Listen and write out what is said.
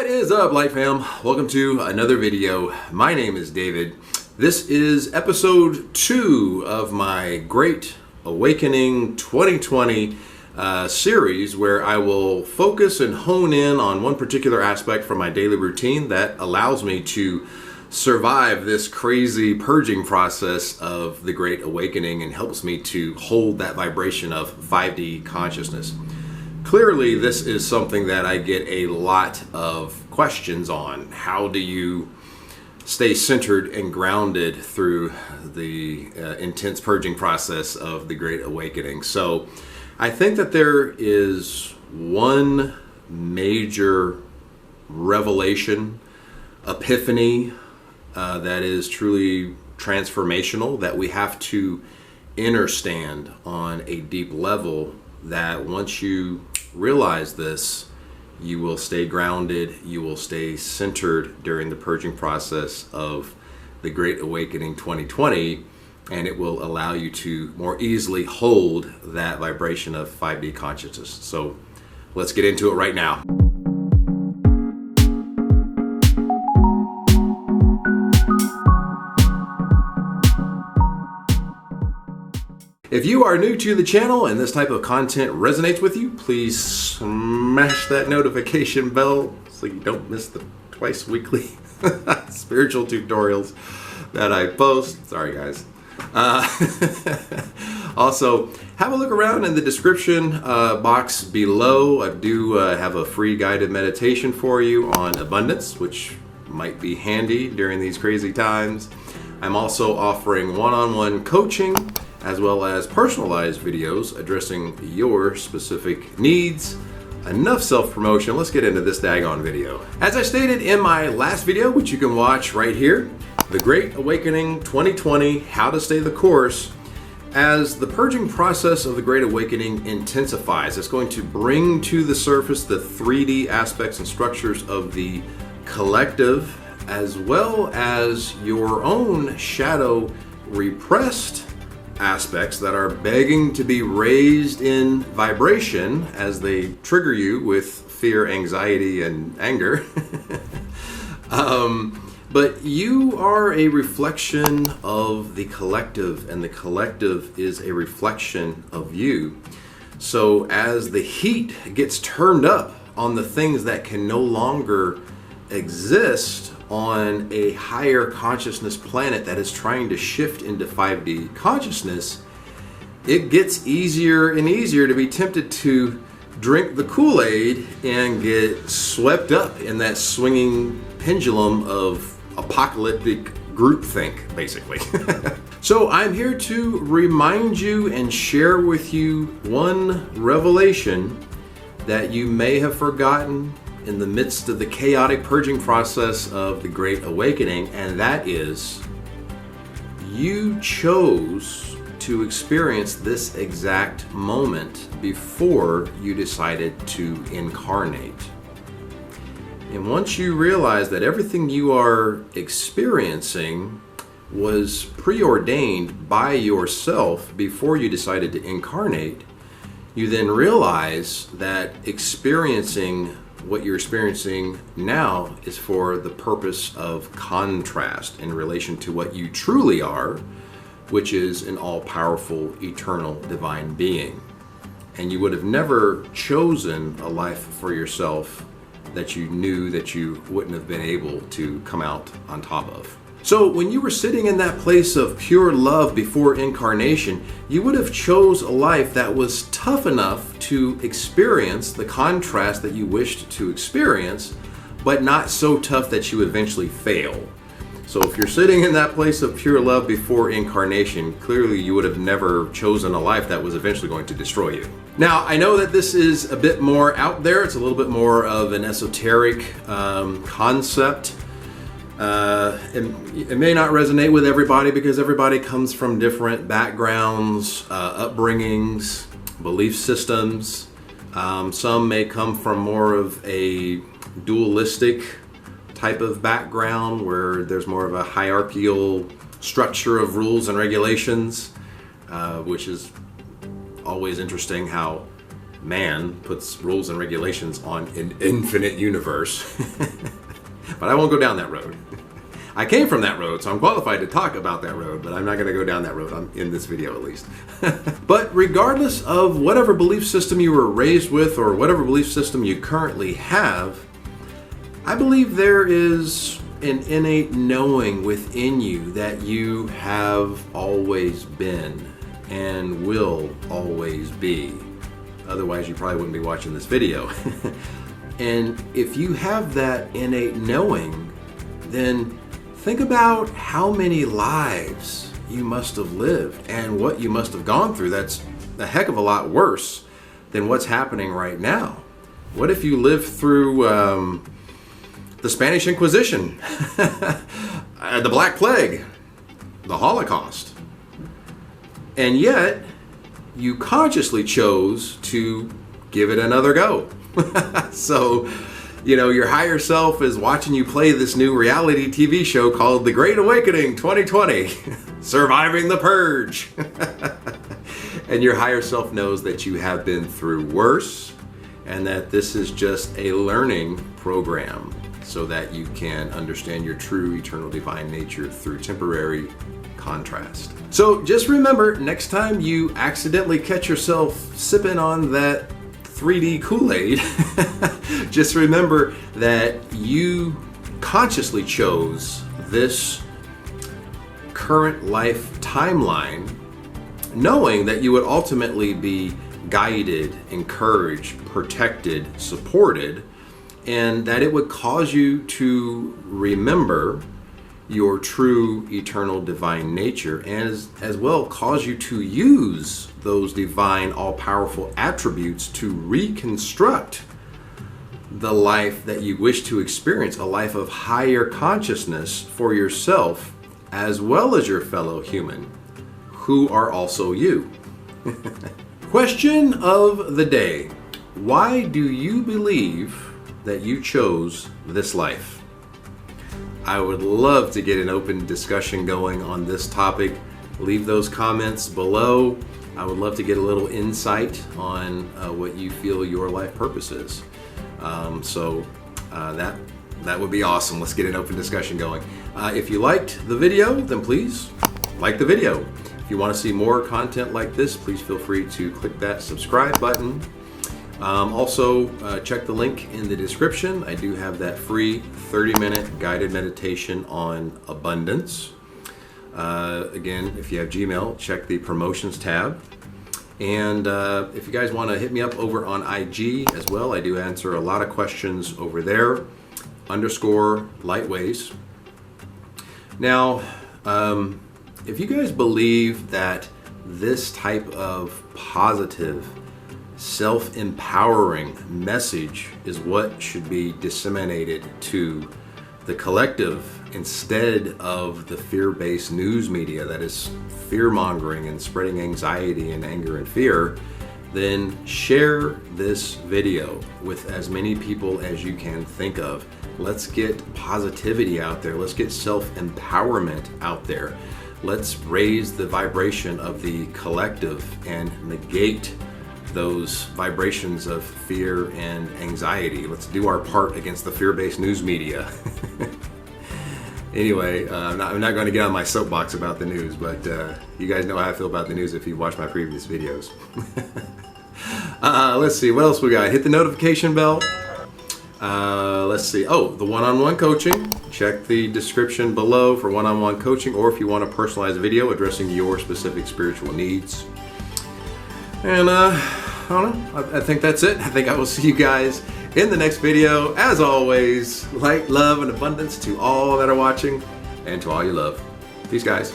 What is up, Light Fam? Welcome to another video. My name is David. This is episode 2 of my Great Awakening 2020 series, where I will focus and hone in on one particular aspect from my daily routine that allows me to survive this crazy purging process of the Great Awakening and helps me to hold that vibration of 5D consciousness. Clearly, this is something that I get a lot of questions on. How do you stay centered and grounded through the intense purging process of the Great Awakening? So I think that there is one major revelation, epiphany, that is truly transformational, that we have to understand on a deep level, that once you realize this, you will stay grounded, you will stay centered during the purging process of the Great Awakening 2020, and it will allow you to more easily hold that vibration of 5D consciousness. So let's get into it right now. If you are new to the channel and this type of content resonates with you, please smash that notification bell so you don't miss the twice weekly spiritual tutorials that I post. Sorry, guys. Also, have a look around in the description box below. I do have a free guided meditation for you on abundance, which might be handy during these crazy times. I'm also offering one-on-one coaching, as well as personalized videos addressing your specific needs. Enough self-promotion, let's get into this daggone video. As I stated in my last video, which you can watch right here, The Great Awakening 2020, How to Stay the Course, as the purging process of the Great Awakening intensifies, it's going to bring to the surface the 3D aspects and structures of the collective, as well as your own shadow repressed aspects that are begging to be raised in vibration as they trigger you with fear, anxiety, and anger. But you are a reflection of the collective, and the collective is a reflection of you. So as the heat gets turned up on the things that can no longer exist on a higher consciousness planet that is trying to shift into 5D consciousness, it gets easier and easier to be tempted to drink the Kool-Aid and get swept up in that swinging pendulum of apocalyptic groupthink, basically. So I'm here to remind you and share with you one revelation that you may have forgotten in the midst of the chaotic purging process of the Great Awakening, and that is, you chose to experience this exact moment before you decided to incarnate. And once you realize that everything you are experiencing was preordained by yourself before you decided to incarnate, you then realize that experiencing what you're experiencing now is for the purpose of contrast in relation to what you truly are, which is an all-powerful, eternal, divine being. And you would have never chosen a life for yourself that you knew that you wouldn't have been able to come out on top of. So when you were sitting in that place of pure love before incarnation, you would have chose a life that was tough enough to experience the contrast that you wished to experience, but not so tough that you eventually fail. So if you're sitting in that place of pure love before incarnation, clearly you would have never chosen a life that was eventually going to destroy you. Now, I know that this is a bit more out there. It's a little bit more of an esoteric concept. It may not resonate with everybody because everybody comes from different backgrounds, upbringings, belief systems. Some may come from more of a dualistic type of background where there's more of a hierarchical structure of rules and regulations, which is always interesting how man puts rules and regulations on an infinite universe. But I won't go down that road. I came from that road, so I'm qualified to talk about that road, but I'm not going to go down that road in this video at least. But regardless of whatever belief system you were raised with or whatever belief system you currently have, I believe there is an innate knowing within you that you have always been and will always be. Otherwise, you probably wouldn't be watching this video. And if you have that innate knowing, then think about how many lives you must have lived and what you must have gone through. That's a heck of a lot worse than what's happening right now. What if you lived through the Spanish Inquisition, the Black Plague, the Holocaust, and yet you consciously chose to give it another go? So, your higher self is watching you play this new reality TV show called The Great Awakening 2020, Surviving the Purge. And your higher self knows that you have been through worse and that this is just a learning program so that you can understand your true eternal divine nature through temporary contrast. So just remember, next time you accidentally catch yourself sipping on that 3D Kool-Aid, just remember that you consciously chose this current life timeline, knowing that you would ultimately be guided, encouraged, protected, supported, and that it would cause you to remember your true eternal divine nature, and as well cause you to use those divine all-powerful attributes to reconstruct the life that you wish to experience, a life of higher consciousness for yourself as well as your fellow human who are also you. Question of the day: why do you believe that you chose this life? I would love to get an open discussion going on this topic. Leave those comments below. I would love to get a little insight on what you feel your life purpose is. That would be awesome. Let's get an open discussion going. If you liked the video, then please like the video. If you want to see more content like this, please feel free to click that subscribe button. Also, check the link in the description. I do have that free 30-minute guided meditation on abundance. Again, if you have Gmail, check the promotions tab. And if you guys want to hit me up over on IG as well, I do answer a lot of questions over there, _Lightways. Now, if you guys believe that this type of positive, self-empowering message is what should be disseminated to the collective instead of the fear-based news media that is fear-mongering and spreading anxiety and anger and fear, then share this video with as many people as you can think of. Let's get positivity out there. Let's get self-empowerment out there. Let's raise the vibration of the collective and negate those vibrations of fear and anxiety. Let's do our part against the fear-based news media. Anyway, I'm not going to get on my soapbox about the news, but you guys know how I feel about the news if you watch my previous videos. Let's see, what else we got? Hit the notification bell. Let's see. Oh, the one-on-one coaching. Check the description below for one-on-one coaching, or if you want a personalized video addressing your specific spiritual needs. And I don't know, I think that's it. I think I will see you guys in the next video. As always, light, love, and abundance to all that are watching and to all you love. Peace, guys.